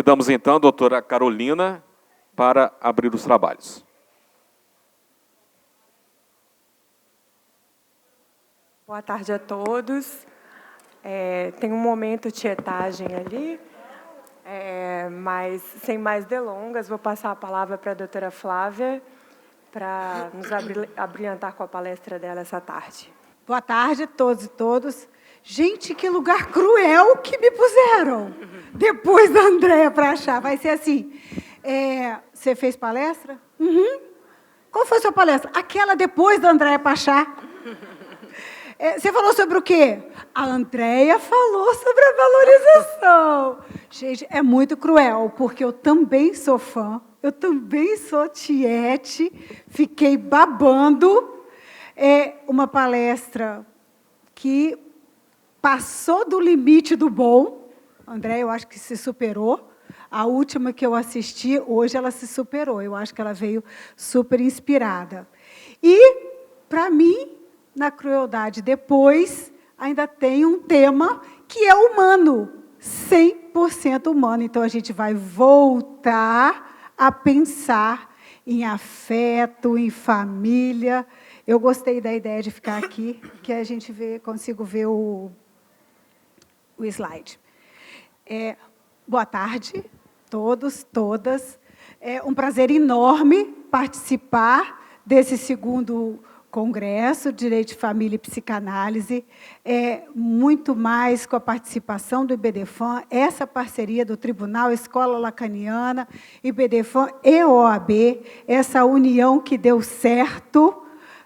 Convidamos, então, a doutora Carolina para abrir os trabalhos. Boa tarde a todos. Tem um momento de tietagem ali, mas, sem mais delongas, vou passar a palavra para a doutora Flávia, para nos abrilhantar com a palestra dela essa tarde. Boa tarde a todos e todas. Gente, que lugar cruel que me puseram. Depois da Andréia para achar. Vai ser assim. Você fez palestra? Uhum. Qual foi a sua palestra? Aquela depois da Andréia para achar. Você falou sobre o quê? A Andréia falou sobre a valorização. Gente, é muito cruel, porque eu também sou fã. Eu também sou tiete. Fiquei babando. É uma palestra que passou do limite do bom. André, eu acho que se superou. A última que eu assisti, hoje ela se superou. Eu acho que ela veio super inspirada. E, para mim, na crueldade depois, ainda tem um tema que é humano. 100% humano. Então, a gente vai voltar a pensar em afeto, em família. Eu gostei da ideia de ficar aqui, que a gente consigo ver o slide. Boa tarde, todos, todas. É um prazer enorme participar desse segundo congresso, Direito de Família e Psicanálise. Muito mais com a participação do IBDFAM, essa parceria do Tribunal Escola Lacaniana, IBDFAM e OAB, essa união que deu certo,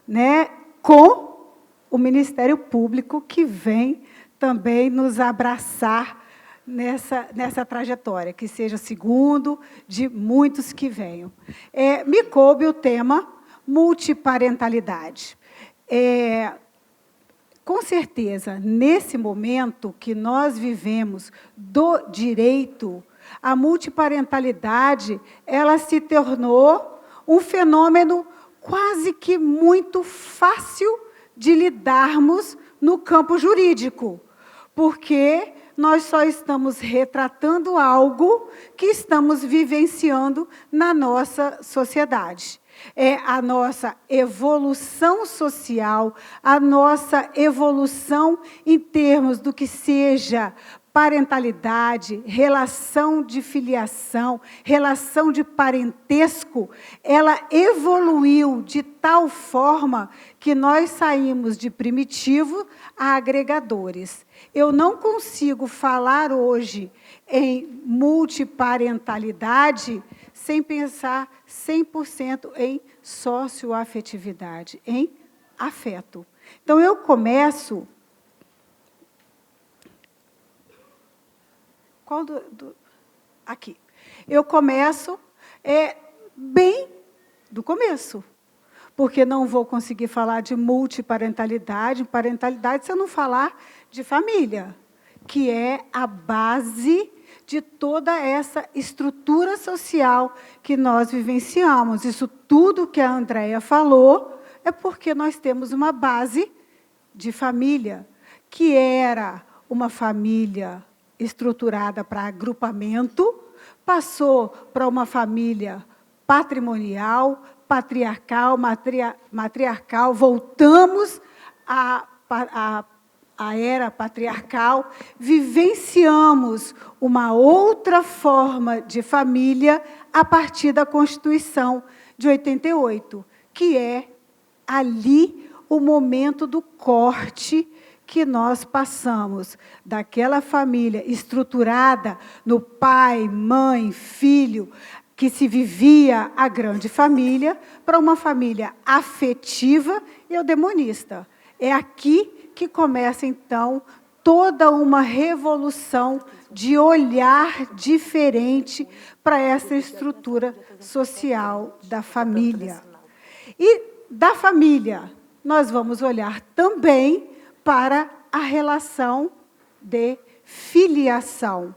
né, com o Ministério Público, que vem também nos abraçar nessa trajetória, que seja segundo de muitos que venham. Me coube o tema multiparentalidade. Com certeza, nesse momento que nós vivemos do direito, a multiparentalidade ela se tornou um fenômeno quase que muito fácil de lidarmos no campo jurídico, porque nós só estamos retratando algo que estamos vivenciando na nossa sociedade. É a nossa evolução social, a nossa evolução em termos do que seja parentalidade, relação de filiação, relação de parentesco, ela evoluiu de tal forma que nós saímos de primitivo a agregadores. Eu não consigo falar hoje em multiparentalidade sem pensar 100% em socioafetividade, em afeto. Então, eu começo... Aqui. Eu começo bem do começo, porque não vou conseguir falar de multiparentalidade, parentalidade, se eu não falar de família, que é a base de toda essa estrutura social que nós vivenciamos. Isso tudo que a Andréia falou é porque nós temos uma base de família, que era uma família estruturada para agrupamento, passou para uma família patrimonial, patriarcal, matriarcal, voltamos à era patriarcal, vivenciamos uma outra forma de família a partir da Constituição de 88, que é ali o momento do corte que nós passamos daquela família estruturada no pai, mãe, filho, que se vivia a grande família, para uma família afetiva e eudemonista. É aqui que começa, então, toda uma revolução de olhar diferente para essa estrutura social da família. E da família, nós vamos olhar também para a relação de filiação.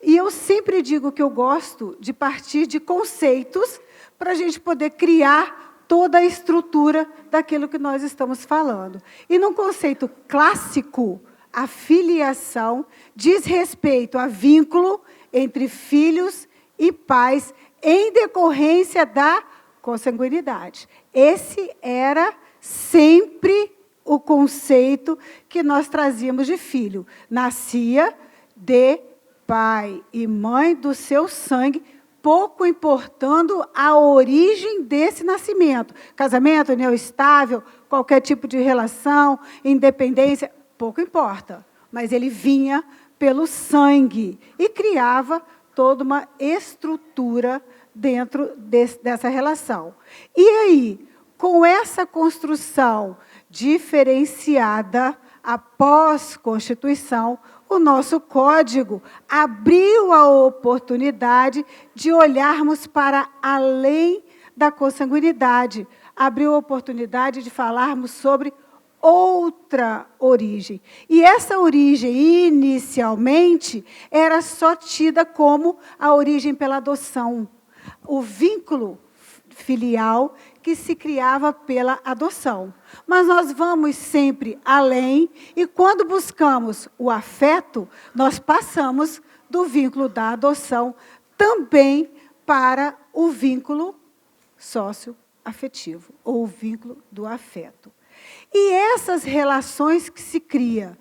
E eu sempre digo que eu gosto de partir de conceitos para a gente poder criar toda a estrutura daquilo que nós estamos falando. E num conceito clássico, a filiação diz respeito a vínculo entre filhos e pais em decorrência da consanguinidade. Esse era sempre o conceito que nós trazíamos de filho. Nascia de pai e mãe do seu sangue, pouco importando a origem desse nascimento. Casamento, união estável, qualquer tipo de relação, independência, pouco importa. Mas ele vinha pelo sangue e criava toda uma estrutura dentro dessa relação. E aí, com essa construção diferenciada, após Constituição, o nosso Código abriu a oportunidade de olharmos para além da consanguinidade, abriu a oportunidade de falarmos sobre outra origem. E essa origem, inicialmente, era só tida como a origem pela adoção, o vínculo filial que se criava pela adoção. Mas nós vamos sempre além, e quando buscamos o afeto, nós passamos do vínculo da adoção também para o vínculo socioafetivo, ou o vínculo do afeto. E essas relações que se cria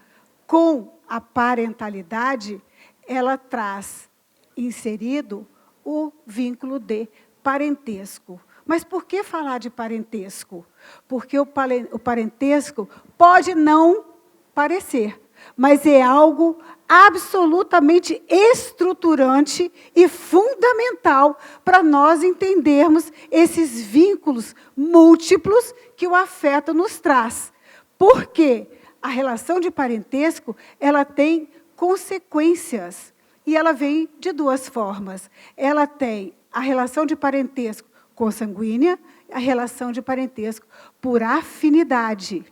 com a parentalidade, ela traz inserido o vínculo de parentesco. Mas por que falar de parentesco? Porque o parentesco pode não parecer, mas é algo absolutamente estruturante e fundamental para nós entendermos esses vínculos múltiplos que o afeto nos traz. Porque a relação de parentesco, ela tem consequências, e ela vem de duas formas. Ela tem a relação de parentesco consanguínea, a relação de parentesco por afinidade.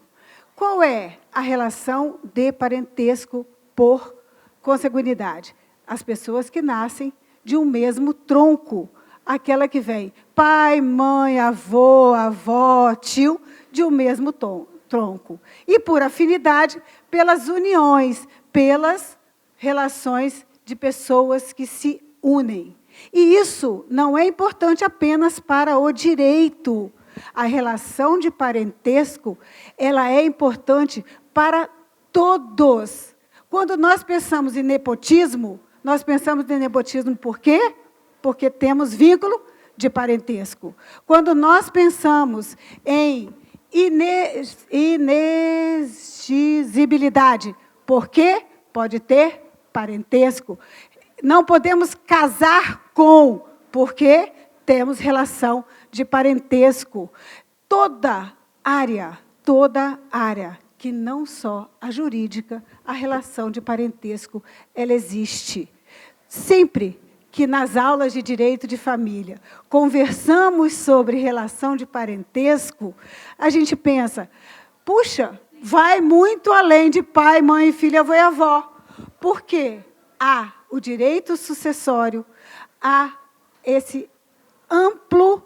Qual é a relação de parentesco por consanguinidade? As pessoas que nascem de um mesmo tronco, aquela que vem pai, mãe, avô, avó, tio, de um mesmo tronco. E por afinidade, pelas uniões, pelas relações de pessoas que se unem. E isso não é importante apenas para o direito. A relação de parentesco, ela é importante para todos. Quando nós pensamos em nepotismo, nós pensamos em nepotismo por quê? Porque temos vínculo de parentesco. Quando nós pensamos em inexigibilidade, por quê? Pode ter parentesco. Não podemos casar com, porque temos relação de parentesco. Toda área que não só a jurídica, a relação de parentesco, ela existe. Sempre que nas aulas de direito de família conversamos sobre relação de parentesco, a gente pensa, puxa, vai muito além de pai, mãe, filho, avô e avó. Por quê? Há o direito sucessório, há esse amplo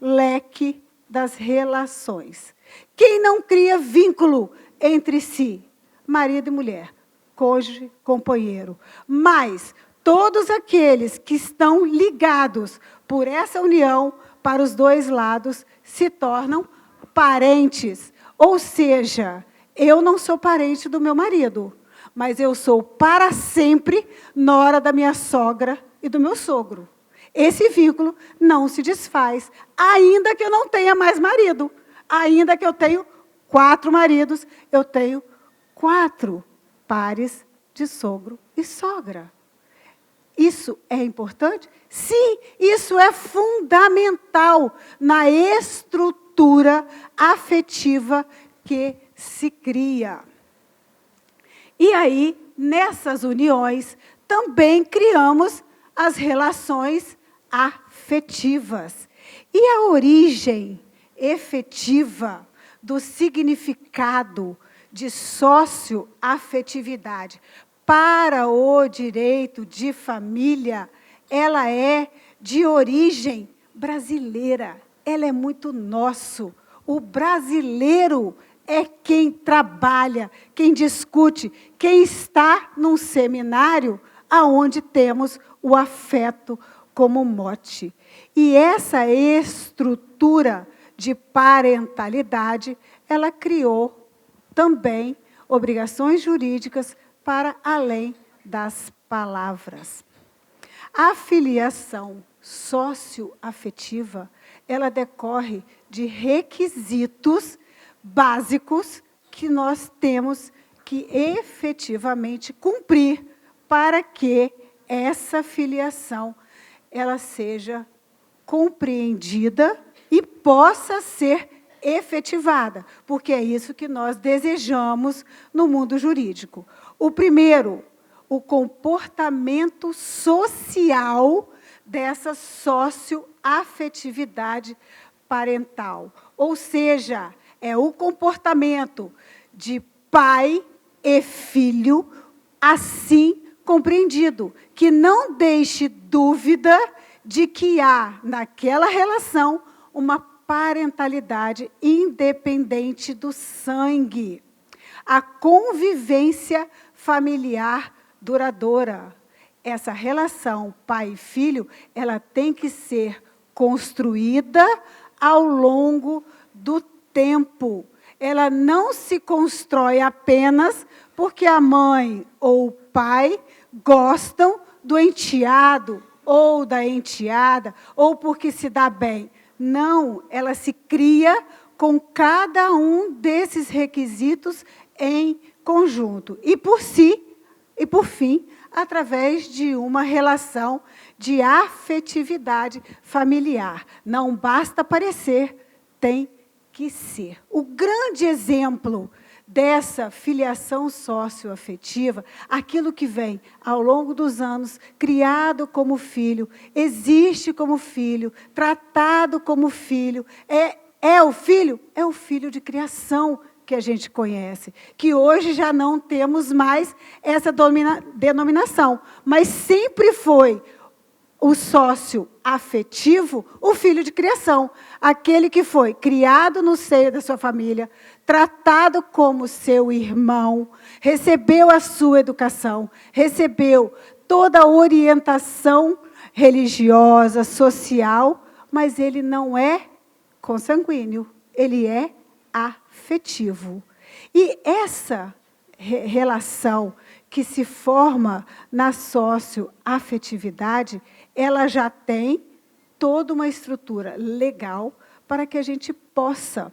leque das relações. Quem não cria vínculo entre si? Marido e mulher, cônjuge, companheiro. Mas todos aqueles que estão ligados por essa união para os dois lados se tornam parentes. Ou seja, eu não sou parente do meu marido, mas eu sou para sempre nora da minha sogra e do meu sogro. Esse vínculo não se desfaz, ainda que eu não tenha mais marido. Ainda que eu tenho 4 maridos, eu tenho 4 pares de sogro e sogra. Isso é importante? Sim, isso é fundamental na estrutura afetiva que se cria. E aí, nessas uniões, também criamos as relações afetivas. E a origem efetiva do significado de socioafetividade para o direito de família, ela é de origem brasileira. Ela é muito nosso. O brasileiro é quem trabalha, quem discute, quem está num seminário aonde temos o afeto como mote. E essa estrutura de parentalidade, ela criou também obrigações jurídicas para além das palavras. A filiação socioafetiva, ela decorre de requisitos básicos que nós temos que efetivamente cumprir para que essa filiação ela seja compreendida e possa ser efetivada, porque é isso que nós desejamos no mundo jurídico. O primeiro, o comportamento social dessa socioafetividade parental, ou seja, é o comportamento de pai e filho assim compreendido, que não deixe dúvida de que há naquela relação uma parentalidade independente do sangue. A convivência familiar duradoura. Essa relação pai e filho, ela tem que ser construída ao longo do tempo. Ela não se constrói apenas porque a mãe ou o pai gostam do enteado ou da enteada, ou porque se dá bem. Não, ela se cria com cada um desses requisitos em conjunto. E por fim, através de uma relação de afetividade familiar. Não basta parecer, tem que ser. O grande exemplo dessa filiação socioafetiva, aquilo que vem ao longo dos anos, criado como filho, existe como filho, tratado como filho, é o filho? É o filho de criação que a gente conhece, que hoje já não temos mais essa denominação, mas sempre foi o sócio afetivo, o filho de criação, aquele que foi criado no seio da sua família, tratado como seu irmão, recebeu a sua educação, recebeu toda a orientação religiosa, social, mas ele não é consanguíneo, ele é afetivo. E essa relação que se forma na socioafetividade, ela já tem toda uma estrutura legal para que a gente possa,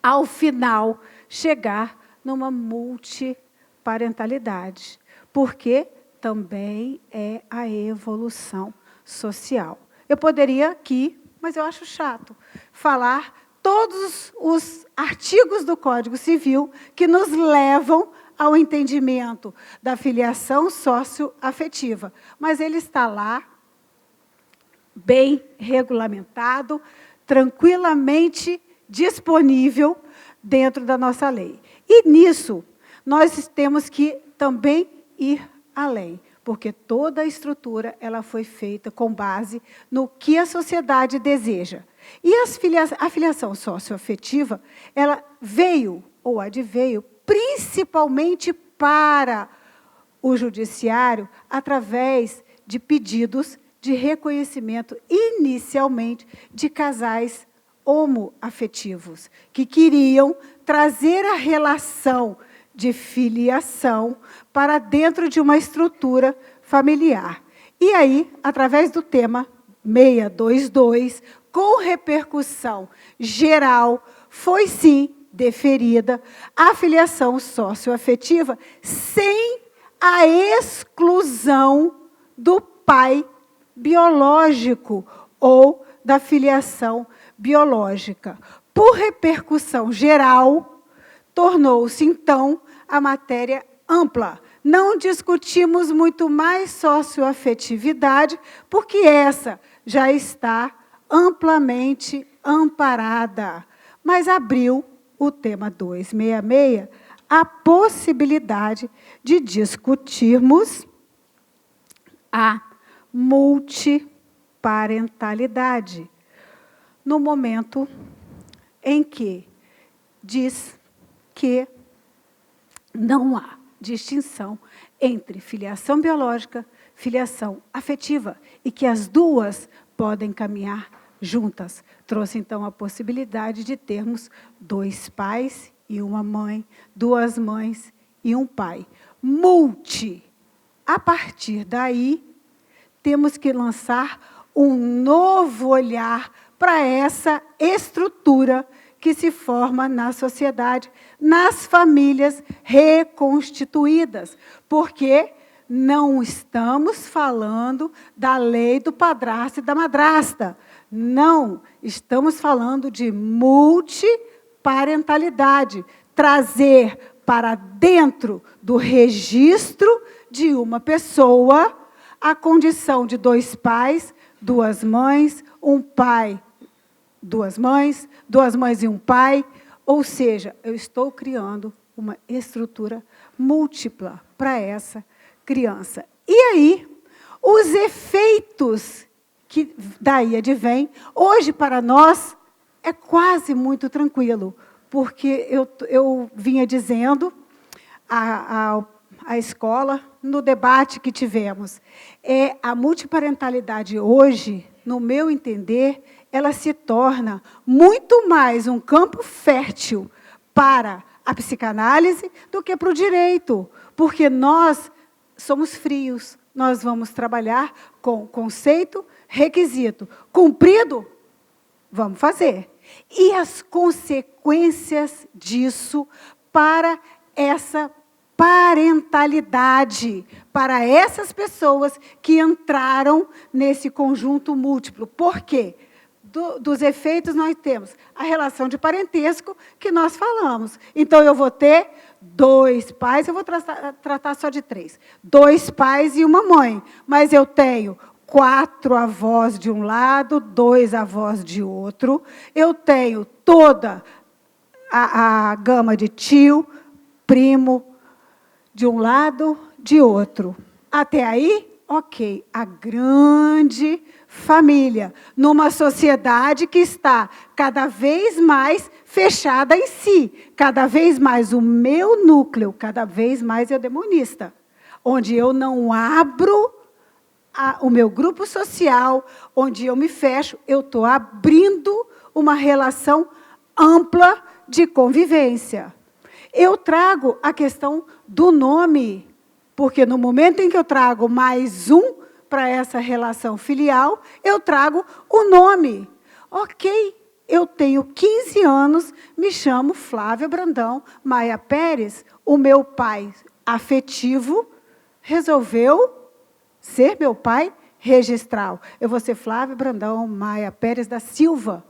ao final, chegar numa multiparentalidade, porque também é a evolução social. Eu poderia aqui, mas eu acho chato, falar todos os artigos do Código Civil que nos levam ao entendimento da filiação socioafetiva. Mas ele está lá, bem regulamentado, tranquilamente disponível dentro da nossa lei. E nisso, nós temos que também ir além, porque toda a estrutura ela foi feita com base no que a sociedade deseja. E a filiação socioafetiva, ela veio, ou adveio, principalmente para o judiciário, através de pedidos de reconhecimento, inicialmente, de casais homoafetivos, que queriam trazer a relação de filiação para dentro de uma estrutura familiar. E aí, através do tema 622, com repercussão geral, foi sim deferida a filiação socioafetiva sem a exclusão do pai biológico ou da filiação biológica. Por repercussão geral, tornou-se, então, a matéria ampla. Não discutimos muito mais socioafetividade, porque essa já está amplamente amparada. Mas abriu o tema 266 a possibilidade de discutirmos a multiparentalidade, no momento em que diz que não há distinção entre filiação biológica, filiação afetiva, e que as duas podem caminhar juntas. Trouxe, então, a possibilidade de termos 2 pais e uma mãe, 2 mães e um pai. Multi. A partir daí, temos que lançar um novo olhar para essa estrutura que se forma na sociedade, nas famílias reconstituídas, porque não estamos falando da lei do padrasto e da madrasta. Não, estamos falando de multiparentalidade, trazer para dentro do registro de uma pessoa a condição de 2 pais, 2 mães, um pai, 2 mães e um pai, ou seja, eu estou criando uma estrutura múltipla para essa criança. E aí, os efeitos que daí advém, hoje para nós é quase muito tranquilo, porque eu vinha dizendo à escola, no debate que tivemos, a multiparentalidade hoje, no meu entender, ela se torna muito mais um campo fértil para a psicanálise do que para o direito, porque nós somos frios, nós vamos trabalhar com conceito, requisito. Cumprido? Vamos fazer. E as consequências disso para essa parentalidade, para essas pessoas que entraram nesse conjunto múltiplo. Por quê? Dos efeitos nós temos a relação de parentesco que nós falamos. Então, eu vou ter 2 pais, eu vou tratar só de 3. 2 pais e uma mãe, mas eu tenho 4 avós de um lado, 2 avós de outro. Eu tenho toda a gama de tio, primo, de um lado, de outro. Até aí, ok. A grande família, numa sociedade que está cada vez mais fechada em si, cada vez mais o meu núcleo, cada vez mais eudemonista, onde eu não abro o meu grupo social, onde eu me fecho, eu estou abrindo uma relação ampla de convivência. Eu trago a questão do nome, porque no momento em que eu trago mais um para essa relação filial, eu trago o nome. Ok, eu tenho 15 anos, me chamo Flávia Brandão Maia Pérez, o meu pai afetivo resolveu ser meu pai registral. Eu vou ser Flávia Brandão Maia Pérez da Silva.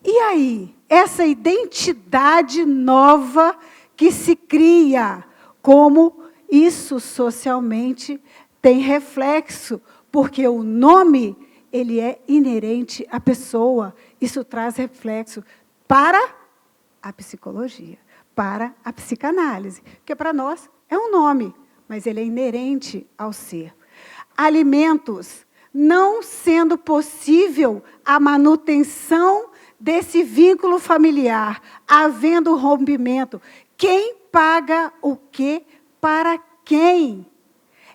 E aí, essa identidade nova que se cria, como isso socialmente tem reflexo, porque o nome, ele é inerente à pessoa. Isso traz reflexo para a psicologia, para a psicanálise, porque para nós é um nome, mas ele é inerente ao ser. Alimentos, não sendo possível a manutenção desse vínculo familiar, havendo rompimento, quem paga o quê para quem?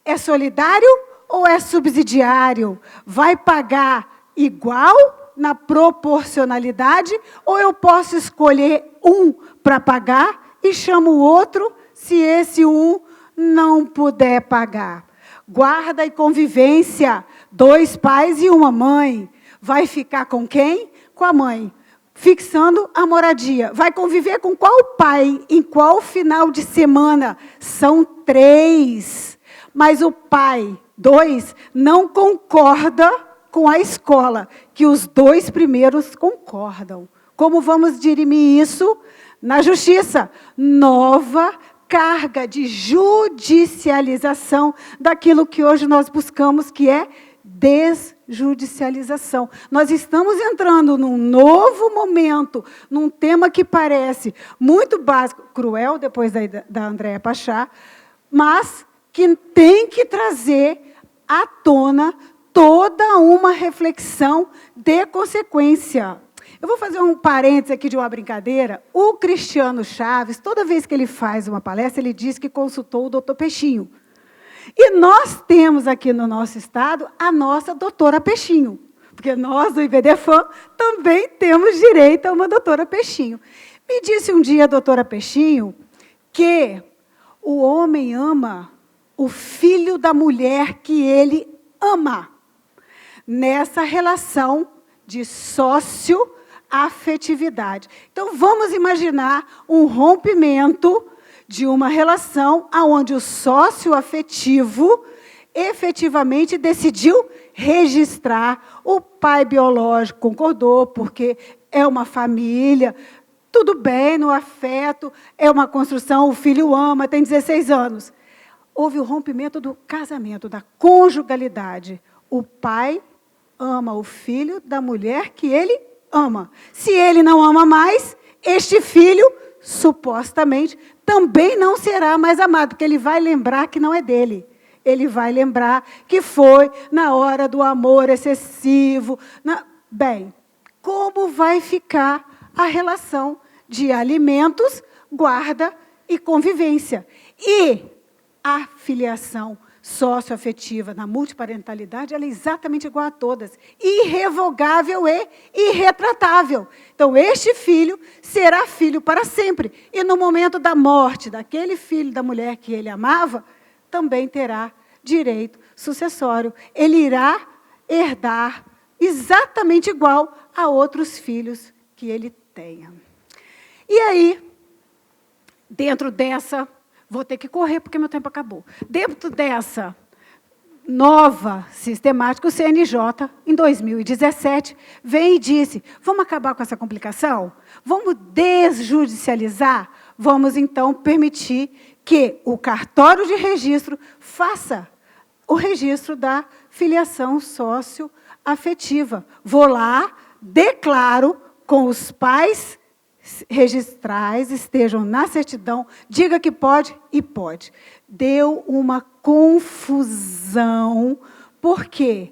É solidário ou é subsidiário? Vai pagar igual na proporcionalidade ou eu posso escolher um para pagar e chamo o outro se esse um não puder pagar? Guarda e convivência, 2 pais e uma mãe. Vai ficar com quem? Com a mãe. Fixando a moradia. Vai conviver com qual pai? Em qual final de semana? São 3. Mas o pai, 2, não concorda com a escola, que os 2 primeiros concordam. Como vamos dirimir isso? Na justiça. Nova carga de judicialização daquilo que hoje nós buscamos, que é desjudicialização. Nós estamos entrando num novo momento, num tema que parece muito básico, cruel, depois da Andréa Pachá, mas que tem que trazer à tona toda uma reflexão de consequência. Eu vou fazer um parênteses aqui de uma brincadeira. O Cristiano Chaves, toda vez que ele faz uma palestra, ele diz que consultou o doutor Peixinho. E nós temos aqui no nosso estado a nossa doutora Peixinho, porque nós, do IBDFAM, também temos direito a uma doutora Peixinho. Me disse um dia a doutora Peixinho que o homem ama o filho da mulher que ele ama, nessa relação de sócio-afetividade. Então, vamos imaginar um rompimento de uma relação onde o sócio afetivo efetivamente decidiu registrar. O pai biológico concordou, porque é uma família, tudo bem, no afeto, é uma construção, o filho ama, tem 16 anos. Houve o rompimento do casamento, da conjugalidade. O pai ama o filho da mulher que ele ama. Se ele não ama mais, este filho, supostamente, também não será mais amado, porque ele vai lembrar que não é dele. Ele vai lembrar que foi na hora do amor excessivo. Bem, como vai ficar a relação de alimentos, guarda e convivência? E a filiação socioafetiva na multiparentalidade, ela é exatamente igual a todas, irrevogável e irretratável. Então, este filho será filho para sempre. E no momento da morte daquele filho da mulher que ele amava, também terá direito sucessório. Ele irá herdar exatamente igual a outros filhos que ele tenha. E aí, dentro dessa... Vou ter que correr, porque meu tempo acabou. Dentro dessa nova sistemática, o CNJ, em 2017, vem e disse, vamos acabar com essa complicação? Vamos desjudicializar? Vamos, então, permitir que o cartório de registro faça o registro da filiação socioafetiva. Vou lá, declaro com os pais registrais, estejam na certidão, diga que pode e pode. Deu uma confusão, porque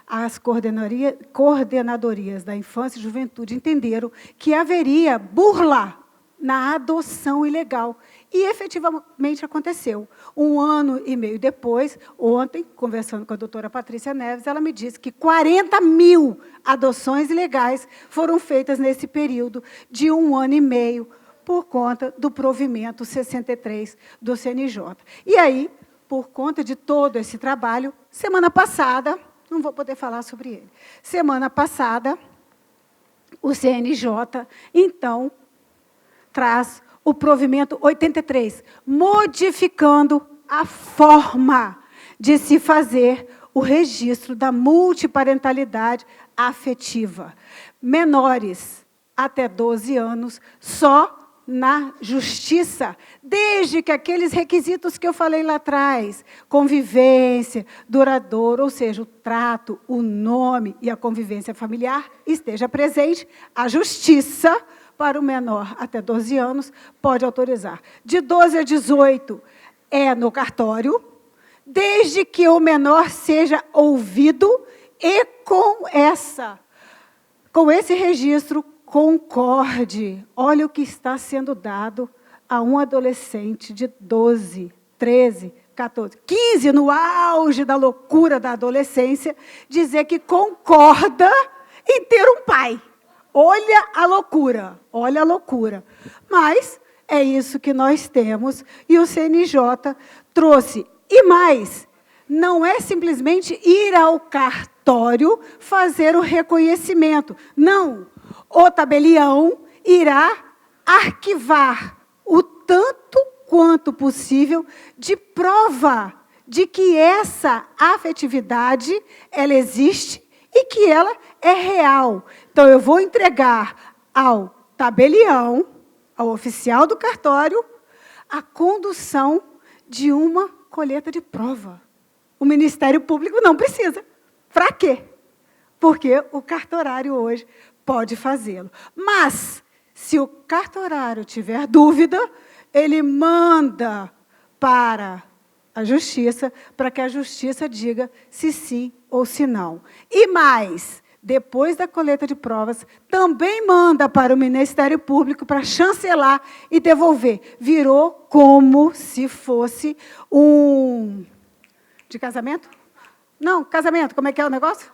as coordenadorias da infância e juventude entenderam que haveria burla na adoção ilegal. E, efetivamente, aconteceu. 1 ano e meio depois, ontem, conversando com a doutora Patrícia Neves, ela me disse que 40 mil adoções ilegais foram feitas nesse período de 1 ano e meio, por conta do provimento 63 do CNJ. E aí, por conta de todo esse trabalho, semana passada, não vou poder falar sobre ele, semana passada, o CNJ, então, traz o provimento 83, modificando a forma de se fazer o registro da multiparentalidade afetiva. Menores até 12 anos, só na justiça, desde que aqueles requisitos que eu falei lá atrás, convivência, duradoura, ou seja, o trato, o nome e a convivência familiar, esteja presente, a justiça, para o menor até 12 anos, pode autorizar. De 12 a 18 é no cartório, desde que o menor seja ouvido e com esse registro concorde. Olha o que está sendo dado a um adolescente de 12, 13, 14, 15, no auge da loucura da adolescência, dizer que concorda em ter um pai. Olha a loucura, olha a loucura. Mas é isso que nós temos, e o CNJ trouxe. E mais, não é simplesmente ir ao cartório fazer o reconhecimento. Não, o tabelião irá arquivar o tanto quanto possível de prova de que essa afetividade, ela existe e que ela é real. Então, eu vou entregar ao tabelião, ao oficial do cartório, a condução de uma colheita de prova. O Ministério Público não precisa. Para quê? Porque o cartorário hoje pode fazê-lo. Mas, se o cartorário tiver dúvida, ele manda para a Justiça, para que a Justiça diga se sim ou se não. E mais, depois da coleta de provas, também manda para o Ministério Público para chancelar e devolver. Virou como se fosse de casamento? Não, casamento, como é que é o negócio?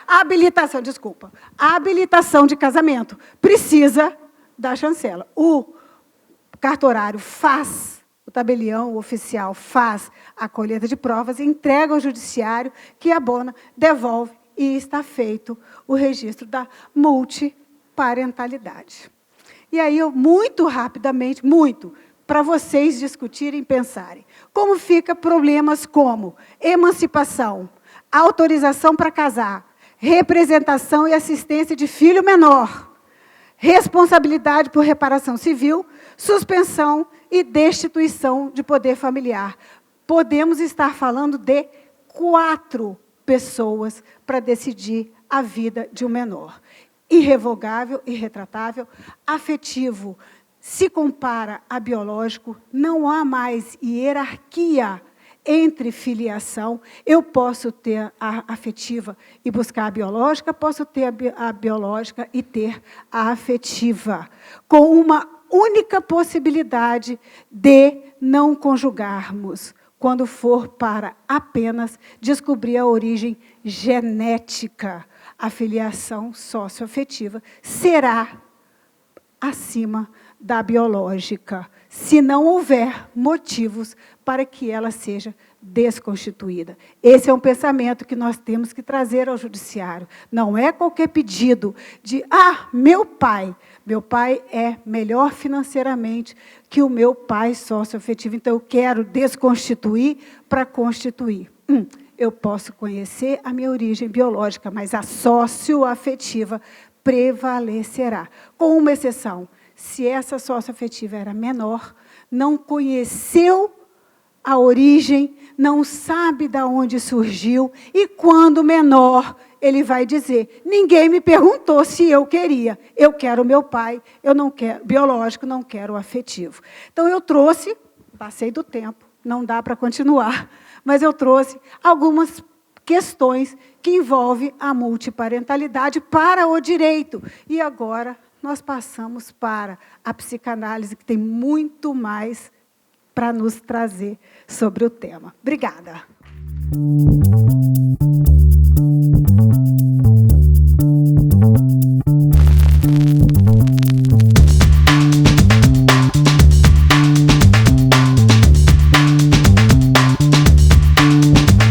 Habilitação, desculpa. A habilitação de casamento precisa da chancela. O cartorário faz, o tabelião, o oficial faz a colheita de provas, entrega ao judiciário, que abona, devolve e está feito o registro da multiparentalidade. E aí, eu, muito rapidamente, para vocês discutirem e pensarem, como fica problemas como emancipação, autorização para casar, representação e assistência de filho menor, responsabilidade por reparação civil, suspensão e destituição de poder familiar. Podemos estar falando de 4 pessoas para decidir a vida de um menor. Irrevogável, irretratável, afetivo, se compara a biológico, não há mais hierarquia entre filiação. Eu posso ter a afetiva e buscar a biológica, posso ter a biológica e ter a afetiva, com uma única possibilidade de não conjugarmos, quando for para apenas descobrir a origem genética. A filiação socioafetiva será acima da biológica, se não houver motivos para que ela seja desconstituída. Esse é um pensamento que nós temos que trazer ao judiciário. Não é qualquer pedido de, meu pai é melhor financeiramente que o meu pai socioafetivo, então eu quero desconstituir para constituir. Eu posso conhecer a minha origem biológica, mas a socioafetiva prevalecerá, com uma exceção. Se essa socioafetiva era menor, não conheceu a origem, não sabe de onde surgiu, e quando menor, ele vai dizer, ninguém me perguntou se eu queria, eu quero meu pai, eu não quero biológico, não quero afetivo. Então, eu trouxe, passei do tempo, não dá para continuar, mas eu trouxe algumas questões que envolvem a multiparentalidade para o direito. E agora nós passamos para a psicanálise, que tem muito mais para nos trazer sobre o tema. Obrigada.